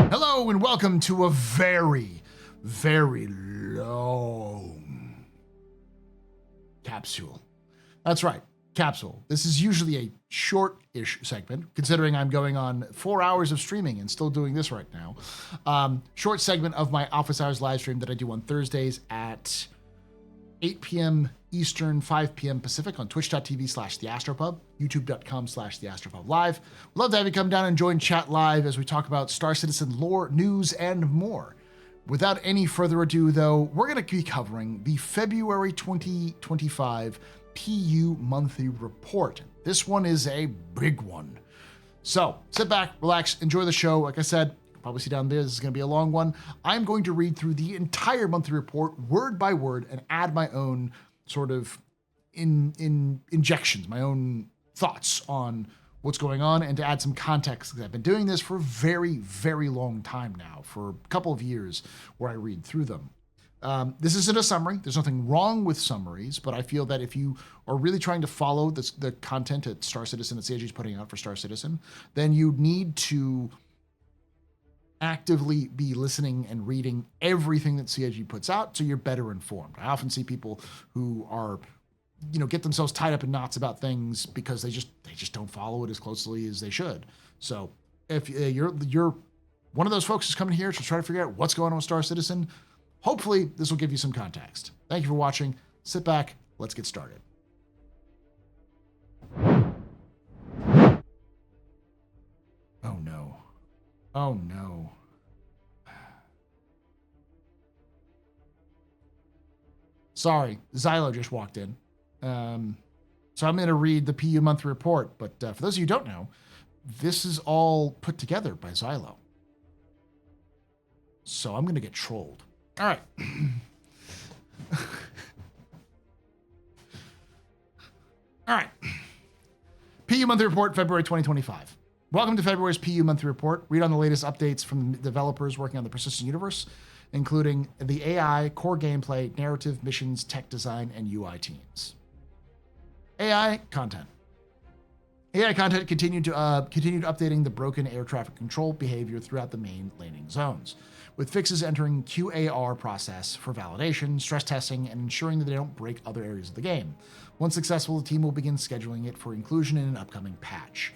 Hello and welcome to a very, very long capsule. That's right, capsule. This is usually a short-ish segment, considering I'm going on 4 hours of streaming and still doing this right now. Short segment of my office hours live stream that I do on Thursdays at 8 p.m. Eastern, 5 p.m. Pacific on twitch.tv/TheAstroPub, youtube.com/TheAstroPub live. We'd love to have you come down and join chat live as we talk about Star Citizen lore, news, and more. Without any further ado, though, we're going to be covering the February 2025 PU monthly report. This one is a big one. So sit back, relax, enjoy the show. Like I said, probably see down there, this is going to be a long one. I'm going to read through the entire monthly report word by word and add my own sort of injections, my own thoughts on what's going on, and to add some context, because I've been doing this for a very, very long time now, for a couple of years where I read through them. This isn't a summary. There's nothing wrong with summaries, but I feel that if you are really trying to follow the content that Star Citizen and CIG is putting out for Star Citizen, then you need to actively be listening and reading everything that CIG puts out so you're better informed. I often see people who are, get themselves tied up in knots about things because they just don't follow it as closely as they should. So if you're one of those folks who's coming here to try to figure out what's going on with Star Citizen, hopefully this will give you some context. Thank you for watching. Sit back. Let's get started. Oh no. Oh no. Sorry, Xylo just walked in. So I'm going to read the PU monthly report, but for those of you who don't know, this is all put together by Xylo. So I'm going to get trolled. All right. All right. PU monthly report, February 2025. Welcome to February's PU monthly report. Read on the latest updates from developers working on the Persistent Universe, including the AI, core gameplay, narrative, missions, tech design, and UI teams. AI content. AI content continued updating the broken air traffic control behavior throughout the main landing zones, with fixes entering QAR process for validation, stress testing, and ensuring that they don't break other areas of the game. Once successful, the team will begin scheduling it for inclusion in an upcoming patch.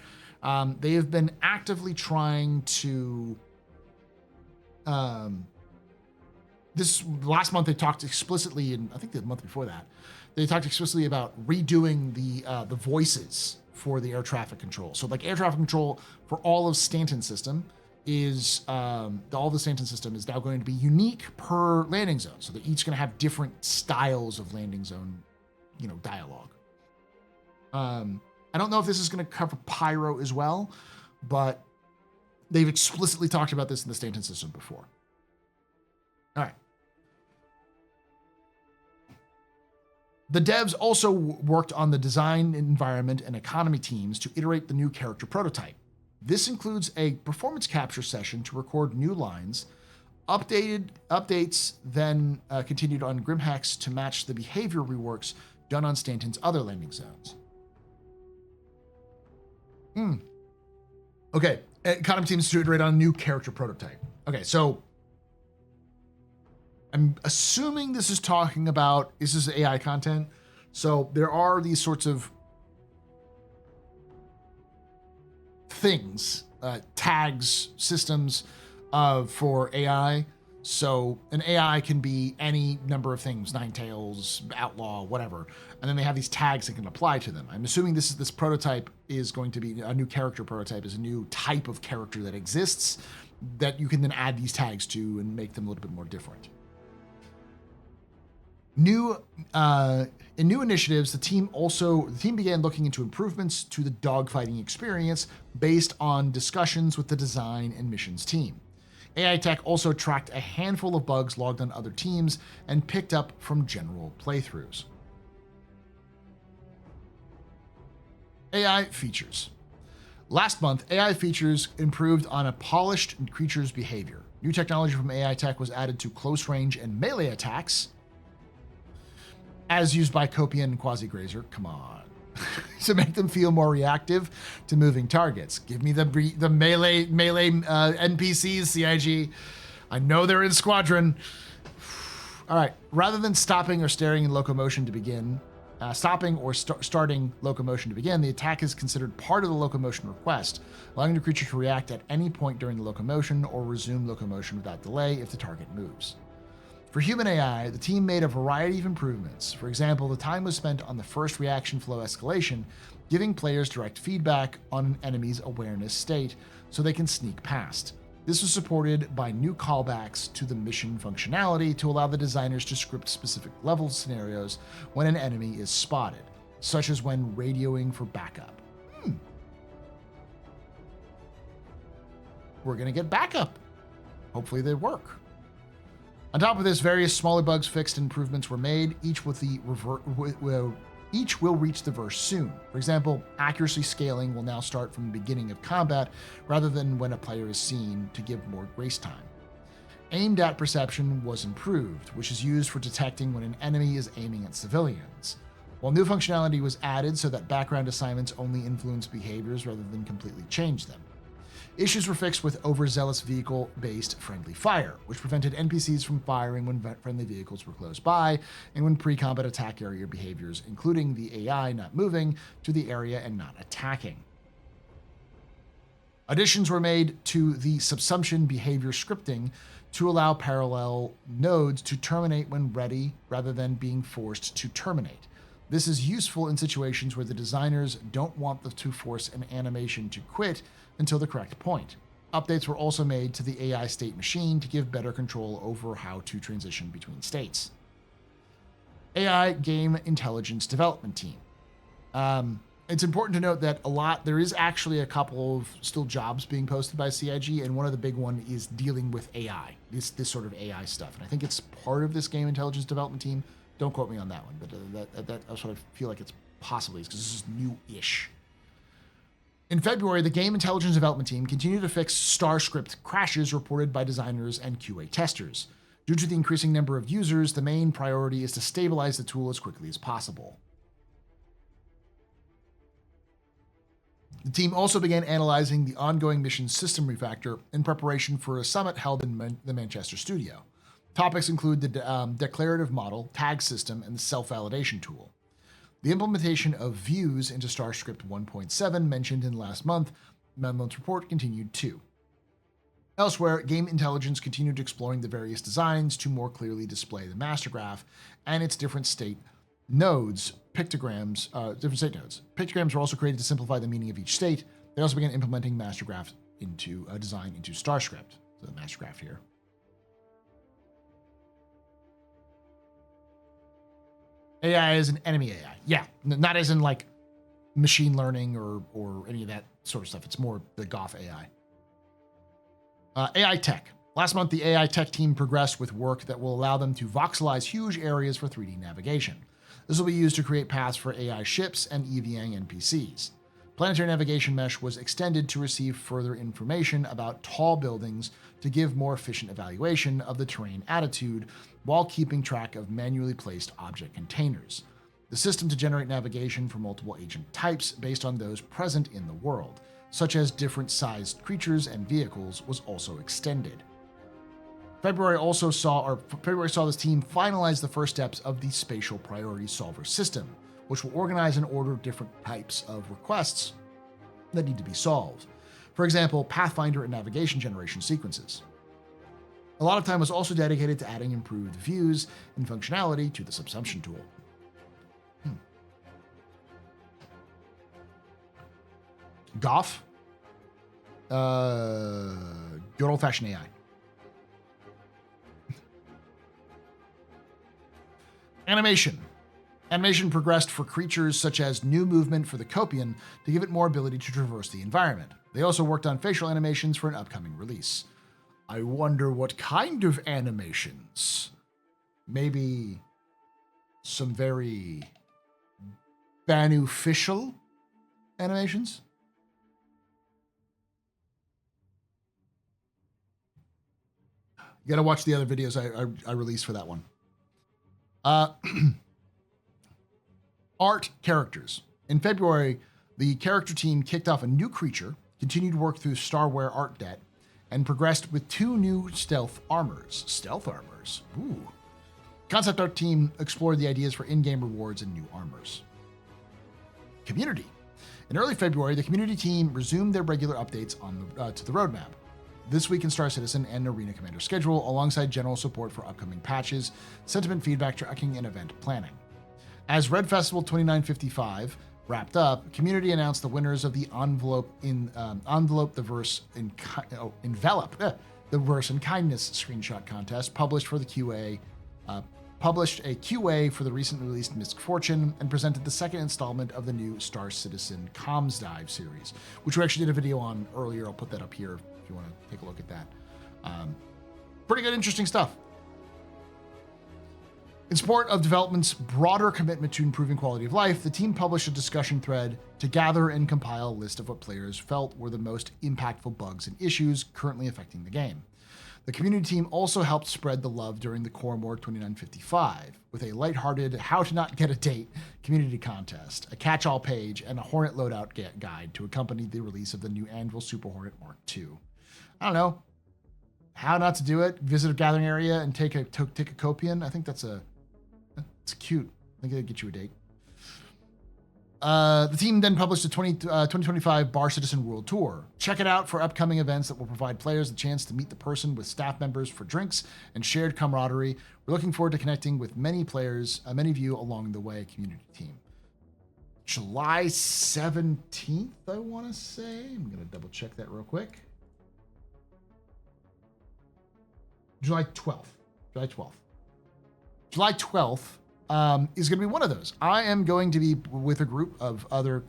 They have been actively trying to. This last month they talked explicitly, and I think the month before that, they talked explicitly about redoing the voices for the air traffic control. So like air traffic control for all of Stanton's system is all of the Stanton system is now going to be unique per landing zone. So they're each going to have different styles of landing zone, dialogue. I don't know if this is going to cover Pyro as well, but they've explicitly talked about this in the Stanton system before. All right. The devs also worked on the design, environment, and economy teams to iterate the new character prototype. This includes a performance capture session to record new lines. Updates then continued on Grimhex to match the behavior reworks done on Stanton's other landing zones. Okay, economy teams to iterate on a new character prototype. Okay, so I'm assuming this is talking about, this is AI content. So there are these sorts of things, tags, systems for AI. So an AI can be any number of things, Ninetales, Outlaw, whatever. And then they have these tags that can apply to them. I'm assuming this prototype is going to be a new character prototype, is a new type of character that exists that you can then add these tags to and make them a little bit more different. In new initiatives, the team began looking into improvements to the dogfighting experience based on discussions with the design and missions team. AI Tech also tracked a handful of bugs logged on other teams and picked up from general playthroughs. AI features. Last month, AI features improved on a polished creature's behavior. New technology from AI Tech was added to close range and melee attacks, as used by Copian and Quasi-Grazer. Come on. to make them feel more reactive to moving targets. Give me the melee NPCs, CIG. I know they're in squadron. All right. Rather than stopping or staring in locomotion to begin, starting locomotion to begin, the attack is considered part of the locomotion request, allowing the creature to react at any point during the locomotion or resume locomotion without delay if the target moves. For human AI, the team made a variety of improvements. For example, the time was spent on the first reaction flow escalation, giving players direct feedback on an enemy's awareness state so they can sneak past. This was supported by new callbacks to the mission functionality to allow the designers to script specific level scenarios when an enemy is spotted, such as when radioing for backup. We're going to get backup. Hopefully they work. On top of this, various smaller bugs fixed and improvements were made, each will reach the verse soon. For example, accuracy scaling will now start from the beginning of combat rather than when a player is seen to give more grace time. Aimed at perception was improved, which is used for detecting when an enemy is aiming at civilians. While new functionality was added so that background assignments only influence behaviors rather than completely change them. Issues were fixed with overzealous vehicle-based friendly fire, which prevented NPCs from firing when friendly vehicles were close by, and when pre-combat attack area behaviors, including the AI not moving to the area and not attacking. Additions were made to the subsumption behavior scripting to allow parallel nodes to terminate when ready rather than being forced to terminate. This is useful in situations where the designers don't want to force an animation to quit until the correct point. Updates were also made to the AI state machine to give better control over how to transition between states. AI Game Intelligence Development Team. It's important to note that there is actually a couple of still jobs being posted by CIG, and one of the big one is dealing with AI, this sort of AI stuff. And I think it's part of this Game Intelligence Development Team. Don't quote me on that one, but that's what I feel like it's possibly is, because this is new-ish. In February, the Game Intelligence Development Team continued to fix StarScript crashes reported by designers and QA testers. Due to the increasing number of users, the main priority is to stabilize the tool as quickly as possible. The team also began analyzing the ongoing mission system refactor in preparation for a summit held in the Manchester studio. Topics include the declarative model, tag system, and the self-validation tool. The implementation of views into StarScript 1.7 mentioned in last month's report continued too. Elsewhere, Game Intelligence continued exploring the various designs to more clearly display the master graph and its different state nodes, different state nodes. Pictograms were also created to simplify the meaning of each state. They also began implementing master graphs into a design into StarScript. So the master graph here. AI is an enemy AI. Yeah, not as in like machine learning or any of that sort of stuff. It's more the Goff AI. AI tech. Last month, the AI tech team progressed with work that will allow them to voxelize huge areas for 3D navigation. This will be used to create paths for AI ships and EVAng NPCs. Planetary navigation mesh was extended to receive further information about tall buildings to give more efficient evaluation of the terrain attitude while keeping track of manually placed object containers. The system to generate navigation for multiple agent types based on those present in the world, such as different sized creatures and vehicles, was also extended. February saw this team finalize the first steps of the Spatial Priority Solver system, which will organize and order different types of requests that need to be solved. For example, Pathfinder and navigation generation sequences. A lot of time was also dedicated to adding improved views and functionality to the subsumption tool. Goff. Good old-fashioned AI. Animation. Animation progressed for creatures such as new movement for the Copian to give it more ability to traverse the environment. They also worked on facial animations for an upcoming release. I wonder what kind of animations. Maybe some very beneficial animations? You gotta watch the other videos I released for that one. Art characters. In February, the character team kicked off a new creature, continued work through Starware art debt, and progressed with 2 new stealth armors. Stealth armors. Ooh. Concept art team explored the ideas for in-game rewards and new armors. Community. In early February, the community team resumed their regular updates to the roadmap. This week in Star Citizen and Arena Commander schedule, alongside general support for upcoming patches, sentiment feedback tracking, and event planning. As Red Festival 2955 wrapped up, community announced the winners of the Envelope the Verse in Envelop the Verse in Kindness screenshot contest, published a QA for the recently released Mist Fortune, and presented the second installment of the new Star Citizen Comms Dive series, which we actually did a video on earlier. I'll put that up here if you want to take a look at that. Pretty good, interesting stuff. In support of development's broader commitment to improving quality of life, the team published a discussion thread to gather and compile a list of what players felt were the most impactful bugs and issues currently affecting the game. The community team also helped spread the love during the Core More 2955 with a lighthearted How to Not Get a Date community contest, a catch-all page, and a Hornet loadout guide to accompany the release of the new Anvil Super Hornet Mark II. I don't know how not to do it. Visit a gathering area and take a Copian. I think it's cute. I think it'll get you a date. The team then published a 2025 Bar Citizen World Tour. Check it out for upcoming events that will provide players the chance to meet the person with staff members for drinks and shared camaraderie. We're looking forward to connecting with many players, many of you along the way, community team. July 17th, I want to say. I'm going to double check that real quick. July 12th. July 12th is going to be one of those. I am going to be with a group of other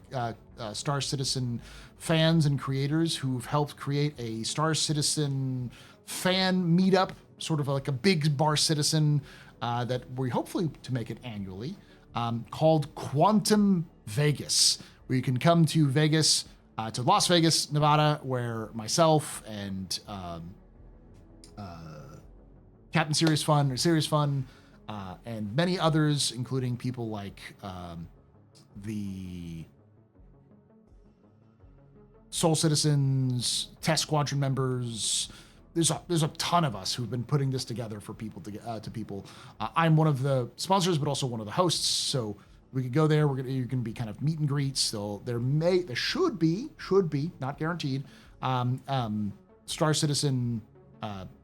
Star Citizen fans and creators who've helped create a Star Citizen fan meetup, sort of like a big Bar Citizen that we hopefully to make it annually, called Quantum Vegas, where you can come to Vegas, to Las Vegas, Nevada, where myself and Captain Serious Fun, and many others, including people like the Soul Citizens, Test Squadron members. There's a ton of us who've been putting this together for people to people. I'm one of the sponsors, but also one of the hosts. So we could go there. You're gonna be kind of meet and greets. So there should be, not guaranteed, Star Citizen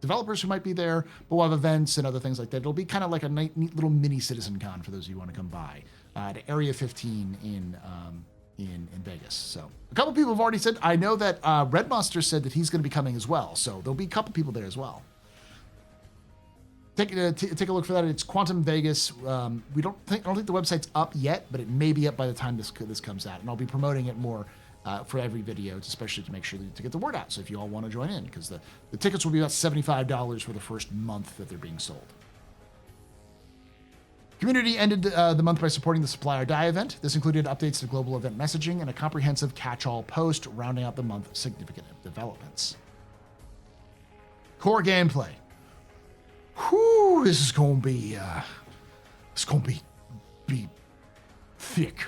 developers who might be there, but we'll have events and other things like that. It'll be kind of like a neat little mini Citizen Con for those of you who want to come by to Area 15 in Vegas. So a couple people have already said. I know that Red Monster said that he's going to be coming as well. So there'll be a couple people there as well. Take a look for that. It's Quantum Vegas. I don't think the website's up yet, but it may be up by the time this comes out, and I'll be promoting it more for every video, especially to make sure to get the word out. So if you all want to join in, because the tickets will be about $75 for the first month that they're being sold. Community ended the month by supporting the Supplier Die event. This included updates to global event messaging and a comprehensive catch-all post rounding out the month's significant developments. Core gameplay. Whew, this is going to be thick.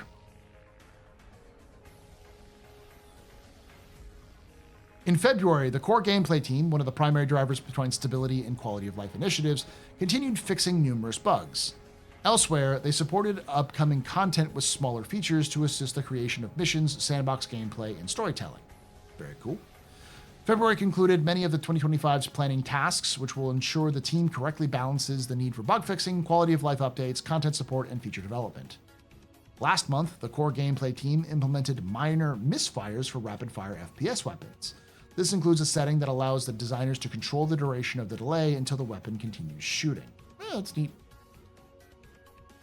In February, the core gameplay team, one of the primary drivers behind stability and quality of life initiatives, continued fixing numerous bugs. Elsewhere, they supported upcoming content with smaller features to assist the creation of missions, sandbox gameplay, and storytelling. Very cool. February concluded many of the 2025's planning tasks, which will ensure the team correctly balances the need for bug fixing, quality of life updates, content support, and feature development. Last month, the core gameplay team implemented minor misfires for rapid-fire FPS weapons. This includes a setting that allows the designers to control the duration of the delay until the weapon continues shooting. That's neat.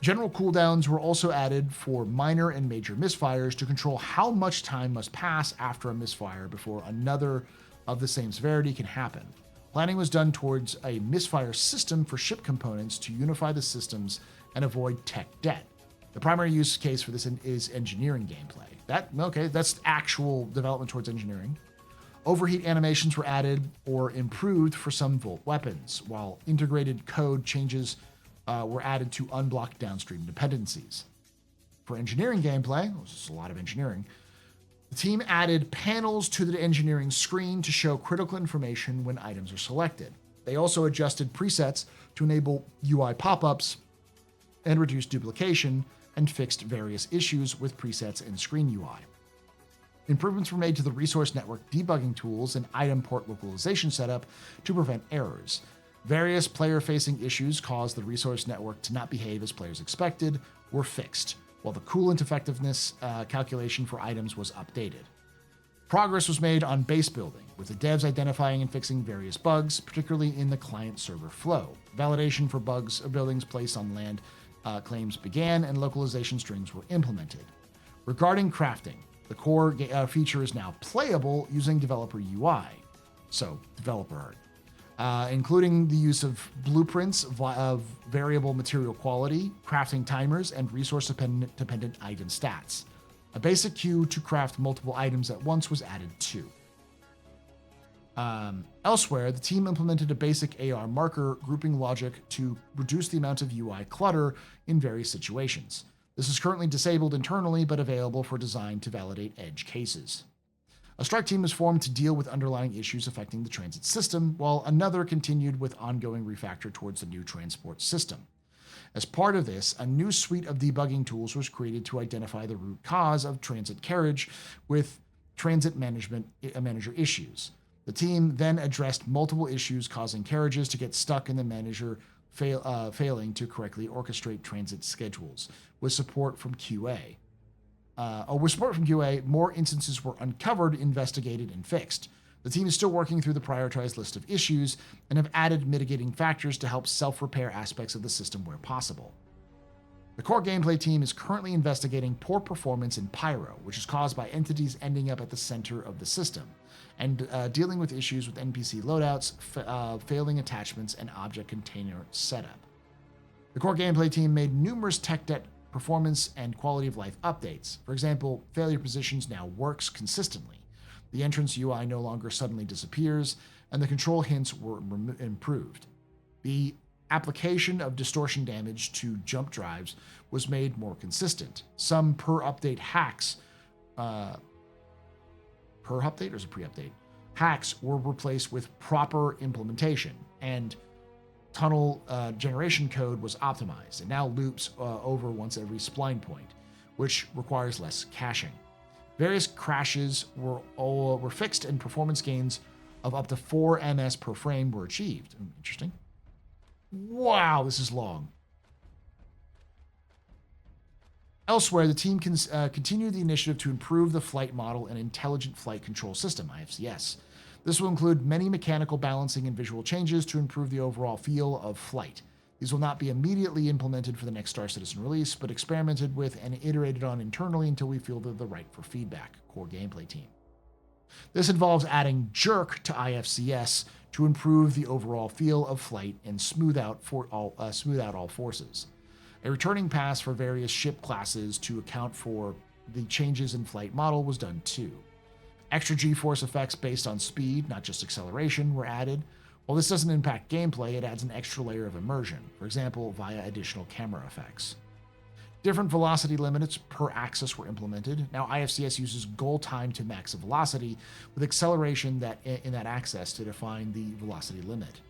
General cooldowns were also added for minor and major misfires to control how much time must pass after a misfire before another of the same severity can happen. Planning was done towards a misfire system for ship components to unify the systems and avoid tech debt. The primary use case for this is engineering gameplay. That's actual development towards engineering. Overheat animations were added or improved for some Volt weapons, while integrated code changes were added to unblock downstream dependencies. For engineering gameplay, this is a lot of engineering, the team added panels to the engineering screen to show critical information when items are selected. They also adjusted presets to enable UI pop-ups and reduce duplication, and fixed various issues with presets in screen UI. Improvements were made to the resource network debugging tools and item port localization setup to prevent errors. Various player-facing issues caused the resource network to not behave as players expected were fixed, while the coolant effectiveness calculation for items was updated. Progress was made on base building, with the devs identifying and fixing various bugs, particularly in the client-server flow. Validation for bugs of buildings placed on land claims began, and localization strings were implemented. Regarding crafting, the core feature is now playable using developer UI, so developer art, including the use of blueprints of variable material quality, crafting timers, and resource-dependent item stats. A basic queue to craft multiple items at once was added too. Elsewhere, the team implemented a basic AR marker grouping logic to reduce the amount of UI clutter in various situations. This is currently disabled internally, but available for design to validate edge cases. A strike team was formed to deal with underlying issues affecting the transit system, while another continued with ongoing refactor towards the new transport system. As part of this, a new suite of debugging tools was created to identify the root cause of transit carriage with transit manager issues. The team then addressed multiple issues causing carriages to get stuck in the manager failing to correctly orchestrate transit schedules. With support from QA, more instances were uncovered, investigated, and fixed. The team is still working through the prioritized list of issues and have added mitigating factors to help self-repair aspects of the system where possible. The core gameplay team is currently investigating poor performance in Pyro, which is caused by entities ending up at the center of the system, and dealing with issues with NPC loadouts, failing attachments, and object container setup. The core gameplay team made numerous tech debt performance and quality of life updates. For example, failure positions now works consistently. The entrance UI no longer suddenly disappears, and the control hints were improved. The application of distortion damage to jump drives was made more consistent. Some per-update hacks, per-update or is it pre-update? Hacks were replaced with proper implementation, and tunnel generation code was optimized. It now loops over once every spline point, which requires less caching. Various crashes were fixed, and performance gains of up to 4 ms per frame were achieved. Interesting. Wow, this is long. Elsewhere, the team continued the initiative to improve the flight model and intelligent flight control system, IFCS. This will include many mechanical balancing and visual changes to improve the overall feel of flight. These will not be immediately implemented for the next Star Citizen release, but experimented with and iterated on internally until we feel they're the right for feedback. Core gameplay team. This involves adding jerk to IFCS to improve the overall feel of flight and smooth out all forces. A returning pass for various ship classes to account for the changes in flight model was done too. Extra G-force effects based on speed, not just acceleration, were added. While this doesn't impact gameplay, it adds an extra layer of immersion, for example, via additional camera effects. Different velocity limits per axis were implemented. Now IFCS uses goal time to max velocity, with acceleration in that axis to define the velocity limit.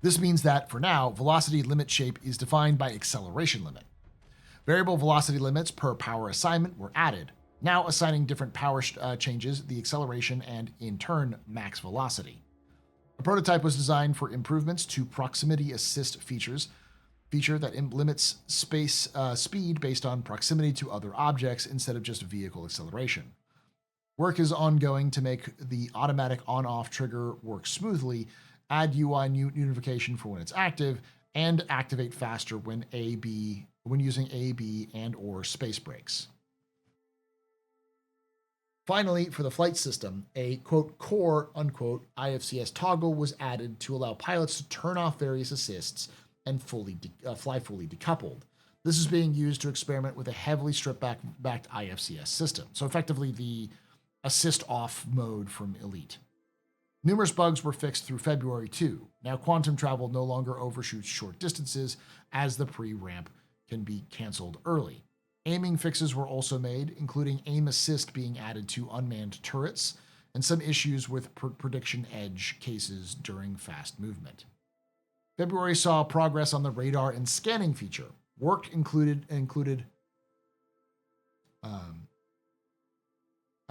This means that, for now, velocity limit shape is defined by acceleration limit. Variable velocity limits per power assignment were added, now assigning different power changes the acceleration and, in turn, max velocity. A prototype was designed for improvements to proximity assist feature that limits speed based on proximity to other objects instead of just vehicle acceleration. Work is ongoing to make the automatic on-off trigger work smoothly, add UI notification for when it's active, and activate faster when using A, B, and or space brakes. Finally, for the flight system, a quote core unquote IFCS toggle was added to allow pilots to turn off various assists and fly fully decoupled. This is being used to experiment with a heavily stripped-backed IFCS system. So effectively the assist off mode from Elite. Numerous bugs were fixed through February too. Now quantum travel no longer overshoots short distances as the pre-ramp can be canceled early. Aiming fixes were also made, including aim assist being added to unmanned turrets and some issues with prediction edge cases during fast movement. February saw progress on the radar and scanning feature. Work included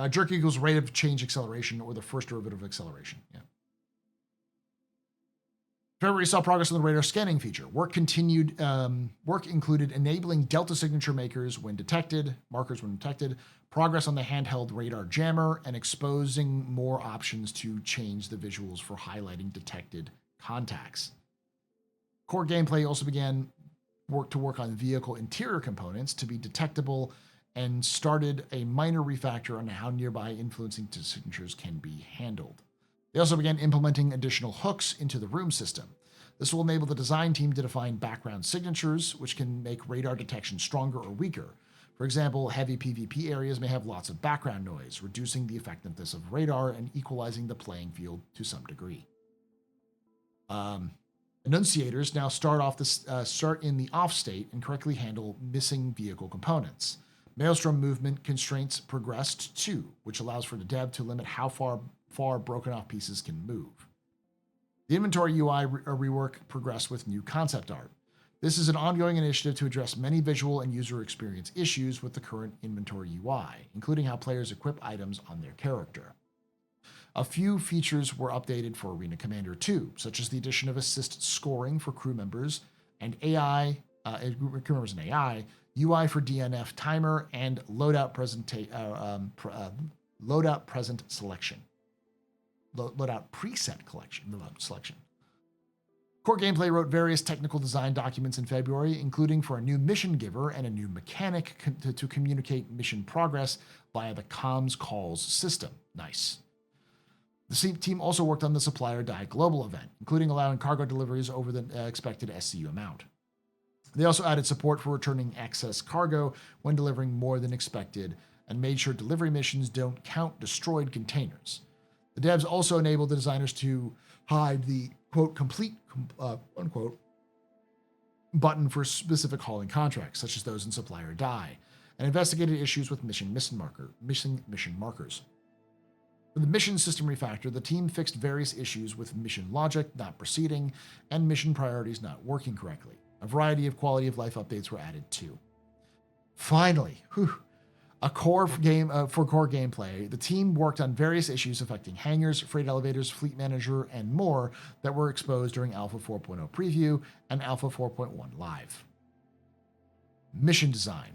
jerk equals rate of change acceleration, or the first derivative of acceleration. Yeah. February saw progress on the radar scanning feature. Work included enabling delta signature markers when detected, progress on the handheld radar jammer, and exposing more options to change the visuals for highlighting detected contacts. Core gameplay also began work on vehicle interior components to be detectable and started a minor refactor on how nearby influencing signatures can be handled. They also began implementing additional hooks into the room system. This will enable the design team to define background signatures, which can make radar detection stronger or weaker. For example, heavy PvP areas may have lots of background noise, reducing the effectiveness of radar and equalizing the playing field to some degree. Enunciators now start in the off state and correctly handle missing vehicle components. Maelstrom movement constraints progressed too, which allows for the dev to limit how far broken off pieces can move. The inventory UI rework progressed with new concept art. This is an ongoing initiative to address many visual and user experience issues with the current inventory UI, including how players equip items on their character. A few features were updated for Arena Commander 2, such as the addition of assist scoring for crew members and crew members and AI, UI for DNF timer, and loadout present selection. Loadout preset selection. Core Gameplay wrote various technical design documents in February, including for a new mission giver and a new mechanic to communicate mission progress via the comms calls system. Nice. The team also worked on the Supplier Die Global event, including allowing cargo deliveries over the expected SCU amount. They also added support for returning excess cargo when delivering more than expected and made sure delivery missions don't count destroyed containers. The devs also enabled the designers to hide the, quote, complete, unquote, button for specific hauling contracts, such as those in Supplier Die, and investigated issues with missing mission markers. For the mission system refactor, the team fixed various issues with mission logic not proceeding and mission priorities not working correctly. A variety of quality of life updates were added too. Finally, for core gameplay, the team worked on various issues affecting hangars, freight elevators, fleet manager, and more that were exposed during Alpha 4.0 preview and Alpha 4.1 live. Mission design.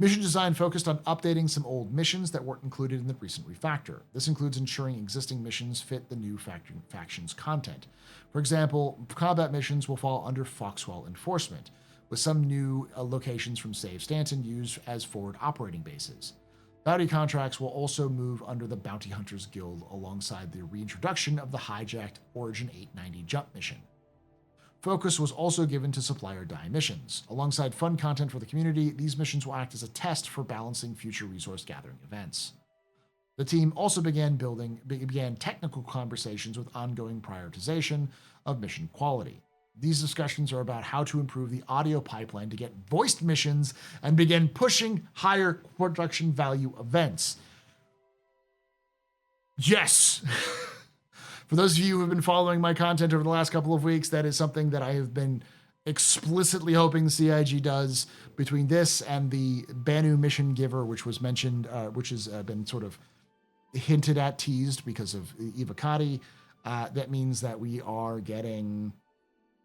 Mission design focused on updating some old missions that weren't included in the recent refactor. This includes ensuring existing missions fit the new faction's content. For example, combat missions will fall under Foxwell Enforcement, with some new locations from Save Stanton used as forward operating bases. Bounty contracts will also move under the Bounty Hunters Guild alongside the reintroduction of the hijacked Origin 890 jump mission. Focus was also given to Supplier Die missions. Alongside fun content for the community, these missions will act as a test for balancing future resource gathering events. The team also began technical conversations with ongoing prioritization of mission quality. These discussions are about how to improve the audio pipeline to get voiced missions and begin pushing higher production value events. Yes! For those of you who have been following my content over the last couple of weeks, that is something that I have been explicitly hoping the CIG does between this and the Banu mission giver, which was mentioned, which has been sort of hinted at, teased because of Ivakati. That means that we are getting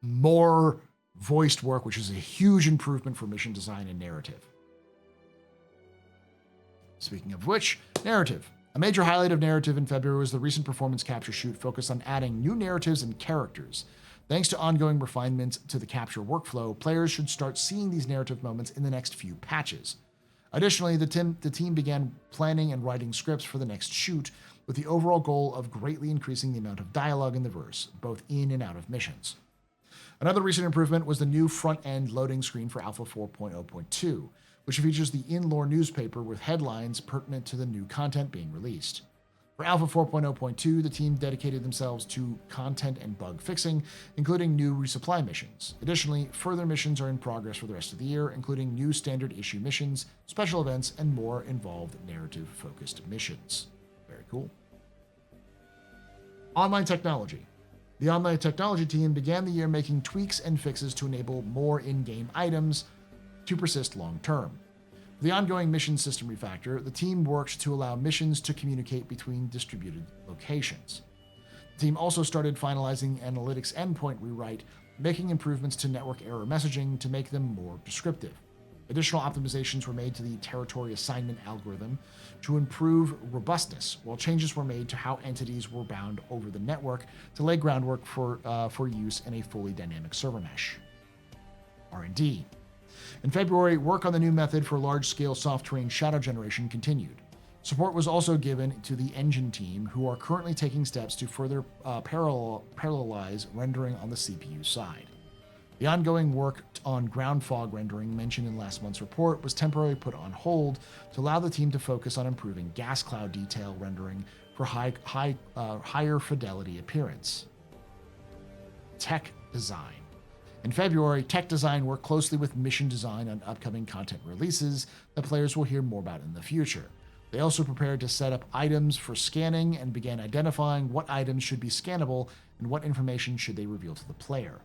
more voiced work, which is a huge improvement for mission design and narrative. Speaking of which, narrative. A major highlight of narrative in February was the recent performance capture shoot focused on adding new narratives and characters. Thanks to ongoing refinements to the capture workflow, players should start seeing these narrative moments in the next few patches. Additionally, the team began planning and writing scripts for the next shoot, with the overall goal of greatly increasing the amount of dialogue in the verse, both in and out of missions. Another recent improvement was the new front-end loading screen for Alpha 4.0.2, which features the in-lore newspaper with headlines pertinent to the new content being released. For Alpha 4.0.2, the team dedicated themselves to content and bug fixing, including new resupply missions. Additionally, further missions are in progress for the rest of the year, including new standard issue missions, special events, and more involved narrative-focused missions. Very cool. Online technology. The online technology team began the year making tweaks and fixes to enable more in-game items to persist long-term. For the ongoing mission system refactor, the team worked to allow missions to communicate between distributed locations. The team also started finalizing analytics endpoint rewrite, making improvements to network error messaging to make them more descriptive. Additional optimizations were made to the territory assignment algorithm to improve robustness, while changes were made to how entities were bound over the network to lay groundwork for use in a fully dynamic server mesh. R&D. In February, work on the new method for large-scale soft terrain shadow generation continued. Support was also given to the engine team, who are currently taking steps to further parallelize rendering on the CPU side. The ongoing work on ground fog rendering mentioned in last month's report was temporarily put on hold to allow the team to focus on improving gas cloud detail rendering for higher fidelity appearance. Tech design. In February, tech design worked closely with mission design on upcoming content releases that players will hear more about in the future. They also prepared to set up items for scanning and began identifying what items should be scannable and what information should they reveal to the player.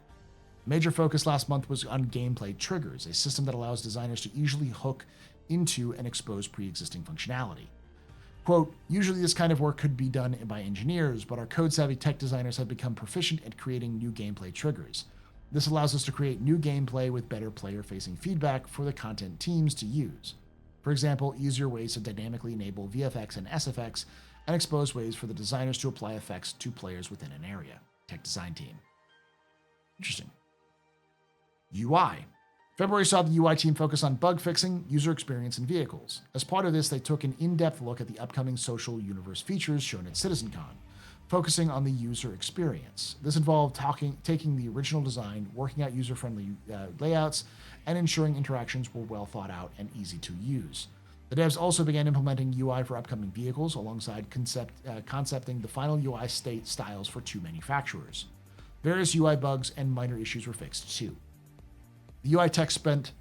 Major focus last month was on gameplay triggers, a system that allows designers to easily hook into and expose pre-existing functionality. Quote, usually this kind of work could be done by engineers, but our code-savvy tech designers have become proficient at creating new gameplay triggers. This allows us to create new gameplay with better player-facing feedback for the content teams to use. For example, easier ways to dynamically enable VFX and SFX, and expose ways for the designers to apply effects to players within an area. Tech design team. Interesting. UI. February saw the UI team focus on bug fixing, user experience, and vehicles. As part of this, they took an in-depth look at the upcoming social universe features shown at CitizenCon, focusing on the user experience. This involved taking the original design, working out user-friendly layouts, and ensuring interactions were well thought out and easy to use. The devs also began implementing UI for upcoming vehicles, alongside concepting the final UI styles for 2 manufacturers. Various UI bugs and minor issues were fixed too. The UI tech spent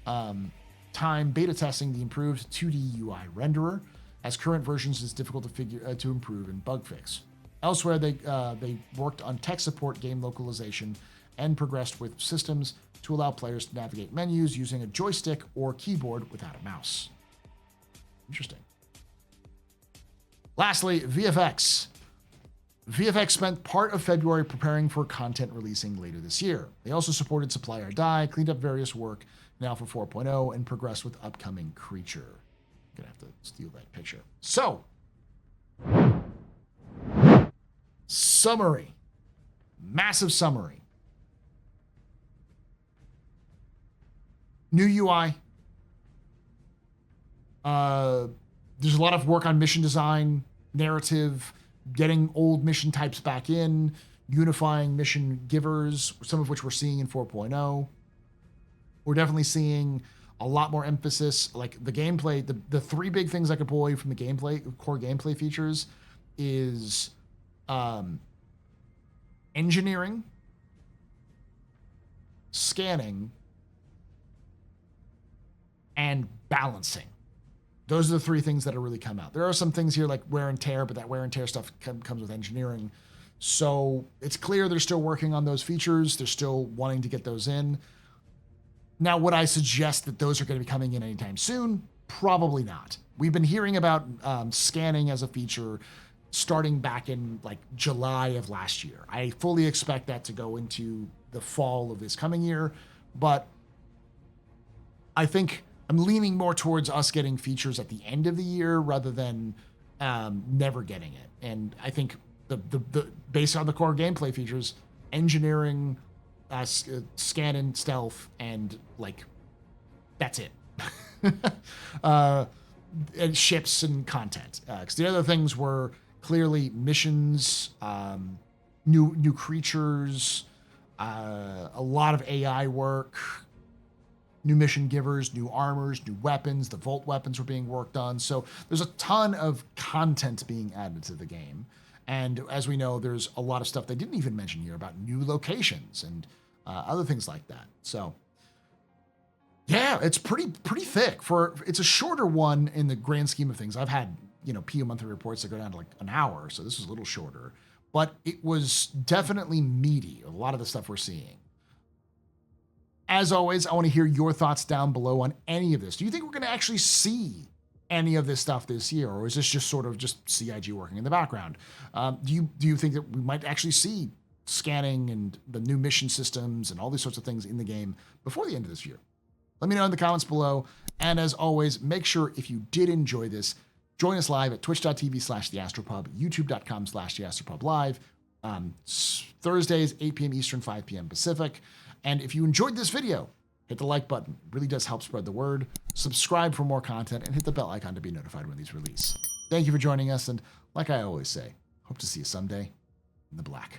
time beta testing the improved 2D UI renderer, as current versions is difficult to improve and bug fix. Elsewhere, they worked on tech support, game localization, and progressed with systems to allow players to navigate menus using a joystick or keyboard without a mouse. Interesting. Lastly, VFX. VFX spent part of February preparing for content releasing later this year. They also supported Supply or Die, cleaned up various work in Alpha 4.0, and progressed with upcoming Creature. I'm gonna have to steal that picture. So, summary. Massive summary. New UI. There's a lot of work on mission design, narrative, getting old mission types back in, unifying mission givers, some of which we're seeing in 4.0. We're definitely seeing a lot more emphasis, like the gameplay. The 3 big things I could pull away from the gameplay, core gameplay features, is engineering, scanning, and balancing. Those are the 3 things that have really come out. There are some things here like wear and tear, but that wear and tear stuff comes with engineering. So it's clear they're still working on those features. They're still wanting to get those in. Now, would I suggest that those are going to be coming in anytime soon? Probably not. We've been hearing about scanning as a feature starting back in like July of last year. I fully expect that to go into the fall of this coming year, but I think I'm leaning more towards us getting features at the end of the year rather than never getting it. And I think the based on the core gameplay features, engineering, scan and stealth, and like that's it. And ships and content. Because the other things were clearly missions, new creatures, a lot of AI work. new mission givers, new armors, new weapons. The Volt weapons were being worked on. So there's a ton of content being added to the game. And as we know, there's a lot of stuff they didn't even mention here about new locations and other things like that. So yeah, it's pretty thick. It's a shorter one in the grand scheme of things. I've had, PU monthly reports that go down to like an hour, so this is a little shorter. But it was definitely meaty, a lot of the stuff we're seeing. As always, I want to hear your thoughts down below on any of this. Do you think we're going to actually see any of this stuff this year, or is this just sort of just CIG working in the background? Do you think that we might actually see scanning and the new mission systems and all these sorts of things in the game before the end of this year? Let me know in the comments below. And as always, make sure if you did enjoy this, join us live at twitch.tv/TheAstroPub, youtube.com/TheAstroPub live, Thursdays, 8 p.m. Eastern, 5 p.m. Pacific. And if you enjoyed this video, hit the like button. It really does help spread the word. Subscribe for more content and hit the bell icon to be notified when these release. Thank you for joining us. And like I always say, hope to see you someday in the black.